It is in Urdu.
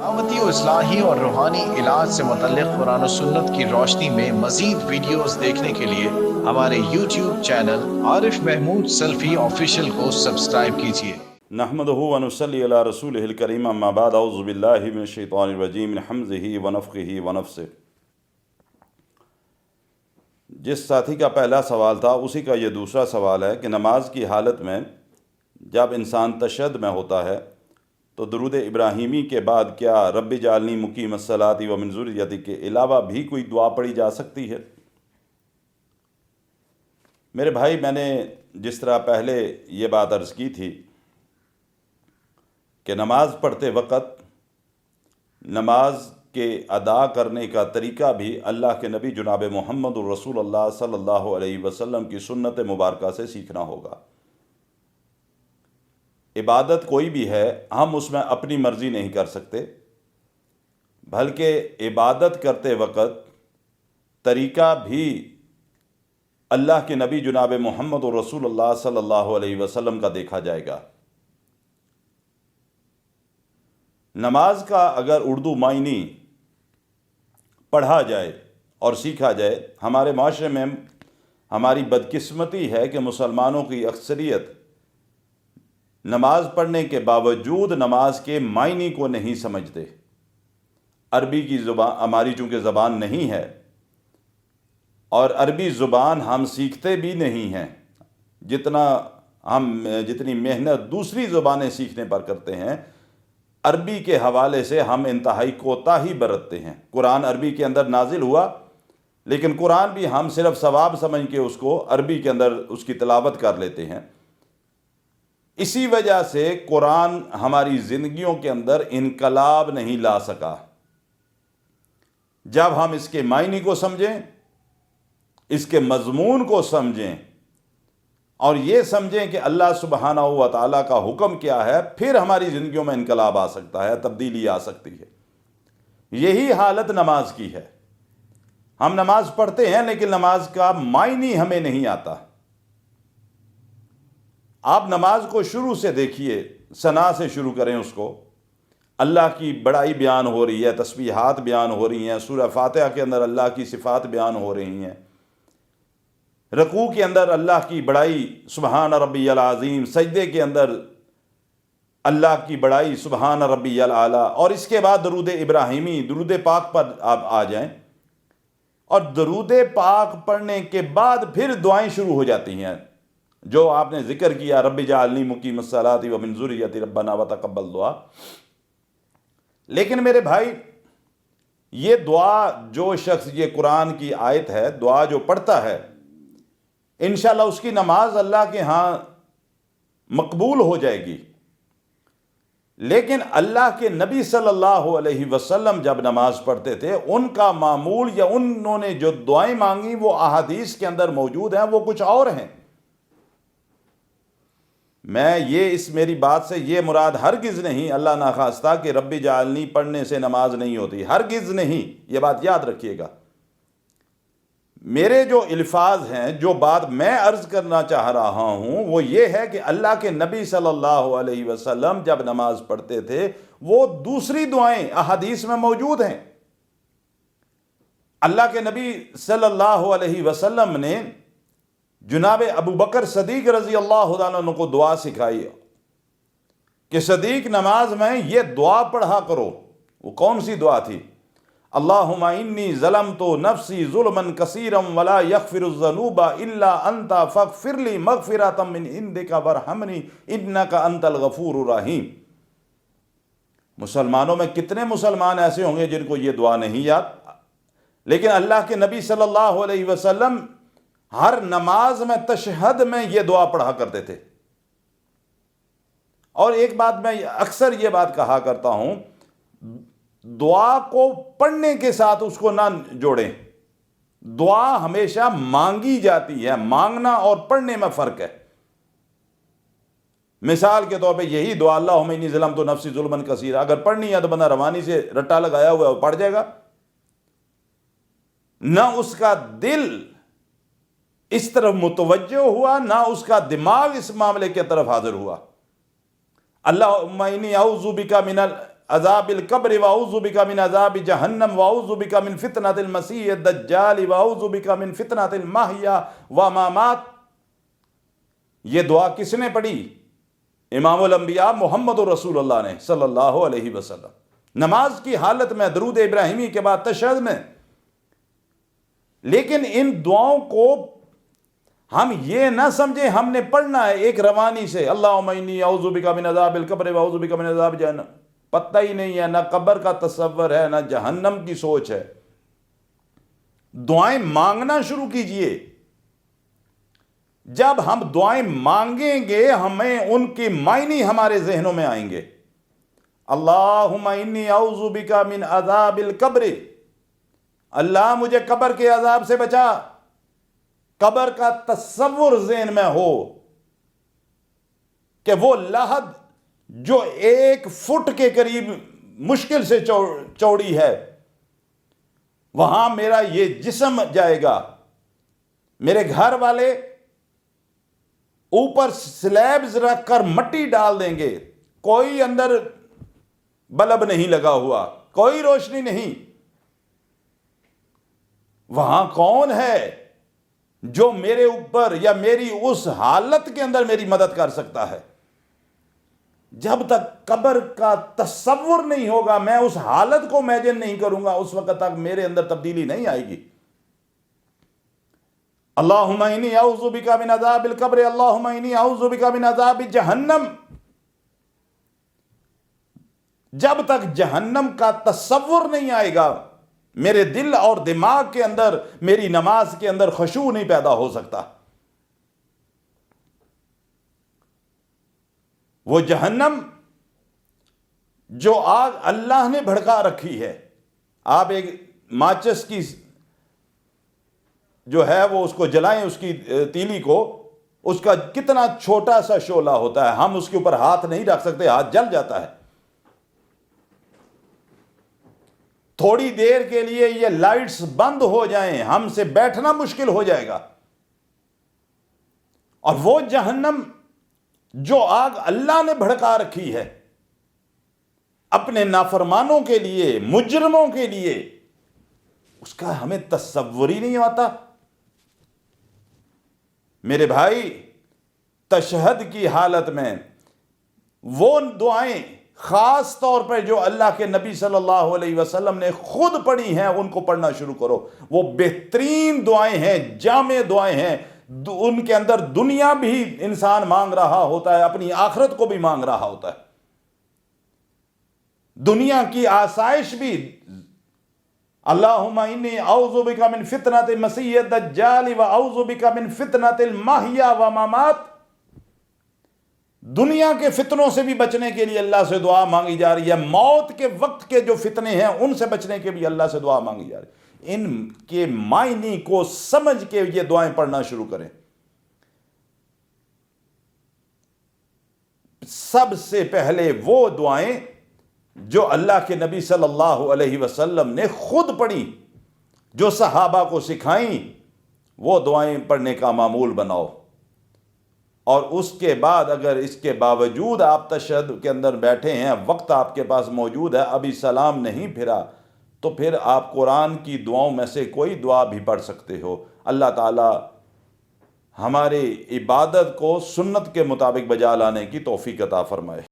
دعوتی و اصلاحی اور روحانی علاج سے متعلق قرآن و سنت کی روشنی میں مزید ویڈیوز دیکھنے کے لیے ہمارے یوٹیوب چینل عارف محمود سلفی آفیشیل کو سبسکرائب کیجیے۔ نحمدہ و نصلی علی رسولہ الکریم، اما بعد، اعوذ باللہ من الشیطان الرجیم، من حمزہ ونفخہ ونفثہ۔ جس ساتھی کا پہلا سوال تھا اسی کا یہ دوسرا سوال ہے کہ نماز کی حالت میں جب انسان تشہد میں ہوتا ہے تو درود ابراہیمی کے بعد کیا رب اجعلنی مقیم الصلاۃ ومن ذریتی کے علاوہ بھی کوئی دعا پڑھی جا سکتی ہے؟ میرے بھائی، میں نے جس طرح پہلے یہ بات عرض کی تھی کہ نماز پڑھتے وقت نماز کے ادا کرنے کا طریقہ بھی اللہ کے نبی جناب محمد الرسول اللہ صلی اللہ علیہ وسلم کی سنت مبارکہ سے سیکھنا ہوگا۔ عبادت کوئی بھی ہے، ہم اس میں اپنی مرضی نہیں کر سکتے، بلکہ عبادت کرتے وقت طریقہ بھی اللہ کے نبی جناب محمد الرسول اللہ صلی اللہ علیہ وسلم کا دیکھا جائے گا۔ نماز کا اگر اردو معنی پڑھا جائے اور سیکھا جائے، ہمارے معاشرے میں ہماری بدقسمتی ہے کہ مسلمانوں کی اکثریت نماز پڑھنے کے باوجود نماز کے معنی کو نہیں سمجھتے۔ عربی کی زبان ہماری چونکہ زبان نہیں ہے اور عربی زبان ہم سیکھتے بھی نہیں ہیں، جتنی محنت دوسری زبانیں سیکھنے پر کرتے ہیں، عربی کے حوالے سے ہم انتہائی کوتاہی برتتے ہیں۔ قرآن عربی کے اندر نازل ہوا، لیکن قرآن بھی ہم صرف ثواب سمجھ کے اس کو عربی کے اندر اس کی تلاوت کر لیتے ہیں۔ اسی وجہ سے قرآن ہماری زندگیوں کے اندر انقلاب نہیں لا سکا۔ جب ہم اس کے معنی کو سمجھیں، اس کے مضمون کو سمجھیں اور یہ سمجھیں کہ اللہ سبحانہ و تعالیٰ کا حکم کیا ہے، پھر ہماری زندگیوں میں انقلاب آ سکتا ہے، تبدیلی آ سکتی ہے۔ یہی حالت نماز کی ہے۔ ہم نماز پڑھتے ہیں لیکن نماز کا معنی ہمیں نہیں آتا۔ آپ نماز کو شروع سے دیکھیے، ثنا سے شروع کریں اس کو۔ اللہ کی بڑائی بیان ہو رہی ہے، تسبیحات بیان ہو رہی ہیں، سورہ فاتحہ کے اندر اللہ کی صفات بیان ہو رہی ہیں، رکوع کے اندر اللہ کی بڑائی سبحان ربی العظیم، سجدے کے اندر اللہ کی بڑائی سبحان ربی الاعلیٰ، اور اس کے بعد درود ابراہیمی، درود پاک پر آپ آ جائیں، اور درود پاک پڑھنے کے بعد پھر دعائیں شروع ہو جاتی ہیں جو آپ نے ذکر کیا، رب اجعلنی مقیم الصلاۃ ومن ذریتی ربنا وتقبل دعا۔ لیکن میرے بھائی، یہ دعا جو شخص، یہ قرآن کی آیت ہے، دعا جو پڑھتا ہے، انشاءاللہ اس کی نماز اللہ کے ہاں مقبول ہو جائے گی۔ لیکن اللہ کے نبی صلی اللہ علیہ وسلم جب نماز پڑھتے تھے، ان کا معمول یا انہوں نے جو دعائیں مانگی وہ احادیث کے اندر موجود ہیں، وہ کچھ اور ہیں۔ میری بات سے یہ مراد ہرگز نہیں، اللہ ناخواستہ، کہ رب اجعلنی پڑھنے سے نماز نہیں ہوتی، ہرگز نہیں، یہ بات یاد رکھیے گا۔ میرے جو الفاظ ہیں، جو بات میں عرض کرنا چاہ رہا ہوں، وہ یہ ہے کہ اللہ کے نبی صلی اللہ علیہ وسلم جب نماز پڑھتے تھے، وہ دوسری دعائیں احادیث میں موجود ہیں۔ اللہ کے نبی صلی اللہ علیہ وسلم نے جناب ابو بکر صدیق رضی اللہ عنہ کو دعا سکھائی کہ صدیق نماز میں یہ دعا پڑھا کرو۔ وہ کون سی دعا تھی؟ اللہم انی ظلمت نفسی ظلما کثیرا ولا یغفر الذنوب الا انت فاغفر لی مغفرۃ من عندک وارحمنی انک انت الغفور الرحیم۔ مسلمانوں میں کتنے مسلمان ایسے ہوں گے جن کو یہ دعا نہیں یاد؟ لیکن اللہ کے نبی صلی اللہ علیہ وسلم ہر نماز میں، تشہد میں یہ دعا پڑھا کرتے تھے۔ اور ایک بات میں اکثر یہ بات کہا کرتا ہوں، دعا کو پڑھنے کے ساتھ اس کو نہ جوڑیں۔ دعا ہمیشہ مانگی جاتی ہے، مانگنا اور پڑھنے میں فرق ہے۔ مثال کے طور پہ یہی دعا اللہم انی ظلمت نفسی ظلما کثیرا، اگر پڑھنی ہے تو بندہ روانی سے رٹا لگایا ہوا ہے، وہ پڑھ جائے گا۔ نہ اس کا دل اس طرف متوجہ ہوا، نہ اس کا دماغ اس معاملے کے طرف حاضر ہوا۔ اللہم انی اعوذ بک من عذاب القبر واعوذ بک من عذاب جہنم واعوذ بک من فتنۃ المسیح الدجال واعوذ بک من فتنۃ المحیا والممات. یہ دعا کس نے پڑھی؟ امام الانبیاء محمد رسول اللہ نے صلی اللہ علیہ وسلم. نماز کی حالت میں درود ابراہیمی کے بعد تشہد میں. لیکن ان دعاؤں کو ہم یہ نہ سمجھیں ہم نے پڑھنا ہے ایک روانی سے، اللہم انی اعوذ بک من عذاب القبر واعوذ بک من عذاب جہنم. پتہ ہی نہیں ہے، نہ قبر کا تصور ہے، نہ جہنم کی سوچ ہے. دعائیں مانگنا شروع کیجئے. جب ہم دعائیں مانگیں گے ہمیں ان کے معنی ہمارے ذہنوں میں آئیں گے. اللہم انی اعوذ بک من عذاب القبر، اللہ مجھے قبر کے عذاب سے بچا. قبر کا تصور ذہن میں ہو کہ وہ لحد جو 1 فٹ کے قریب مشکل سے چوڑی ہے، وہاں میرا یہ جسم جائے گا، میرے گھر والے اوپر سلیبز رکھ کر مٹی ڈال دیں گے، کوئی اندر بلب نہیں لگا ہوا، کوئی روشنی نہیں. وہاں کون ہے جو میرے اوپر یا میری اس حالت کے اندر میری مدد کر سکتا ہے؟ جب تک قبر کا تصور نہیں ہوگا، میں اس حالت کو امیجن نہیں کروں گا، اس وقت تک میرے اندر تبدیلی نہیں آئے گی. اللہم انی اعوذ بک من عذاب القبر، اللہم انی اعوذ بک من عذاب جہنم. جب تک جہنم کا تصور نہیں آئے گا میرے دل اور دماغ کے اندر، میری نماز کے اندر خشوع نہیں پیدا ہو سکتا. وہ جہنم جو آگ اللہ نے بھڑکا رکھی ہے، آپ ایک ماچس کی جو ہے وہ اس کو جلائیں، اس کی تیلی کو، اس کا کتنا چھوٹا سا شعلہ ہوتا ہے، ہم اس کے اوپر ہاتھ نہیں رکھ سکتے، ہاتھ جل جاتا ہے. تھوڑی دیر کے لیے یہ لائٹس بند ہو جائیں، ہم سے بیٹھنا مشکل ہو جائے گا. اور وہ جہنم جو آگ اللہ نے بھڑکا رکھی ہے اپنے نافرمانوں کے لیے، مجرموں کے لیے، اس کا ہمیں تصور ہی نہیں آتا. میرے بھائی، تشہد کی حالت میں وہ دعائیں خاص طور پر جو اللہ کے نبی صلی اللہ علیہ وسلم نے خود پڑھی ہیں ان کو پڑھنا شروع کرو. وہ بہترین دعائیں ہیں، جامع دعائیں ہیں. ان کے اندر دنیا بھی انسان مانگ رہا ہوتا ہے، اپنی آخرت کو بھی مانگ رہا ہوتا ہے. دنیا کی آسائش بھی، اللہم انی اعوذ بک من فتنۃ المسیح الدجال واعوذ بک من فتنۃ المحیا والممات. دنیا کے فتنوں سے بھی بچنے کے لیے اللہ سے دعا مانگی جا رہی ہے، موت کے وقت کے جو فتنے ہیں ان سے بچنے کے بھی اللہ سے دعا مانگی جا رہی ہے. ان کے معنی کو سمجھ کے یہ دعائیں پڑھنا شروع کریں. سب سے پہلے وہ دعائیں جو اللہ کے نبی صلی اللہ علیہ وسلم نے خود پڑھی، جو صحابہ کو سکھائیں، وہ دعائیں پڑھنے کا معمول بناؤ. اور اس کے بعد اگر اس کے باوجود آپ تشہد کے اندر بیٹھے ہیں، وقت آپ کے پاس موجود ہے، ابھی سلام نہیں پھرا، تو پھر آپ قرآن کی دعاؤں میں سے کوئی دعا بھی پڑھ سکتے ہو. اللہ تعالی ہمارے عبادت کو سنت کے مطابق بجا لانے کی توفیق عطا فرمائے.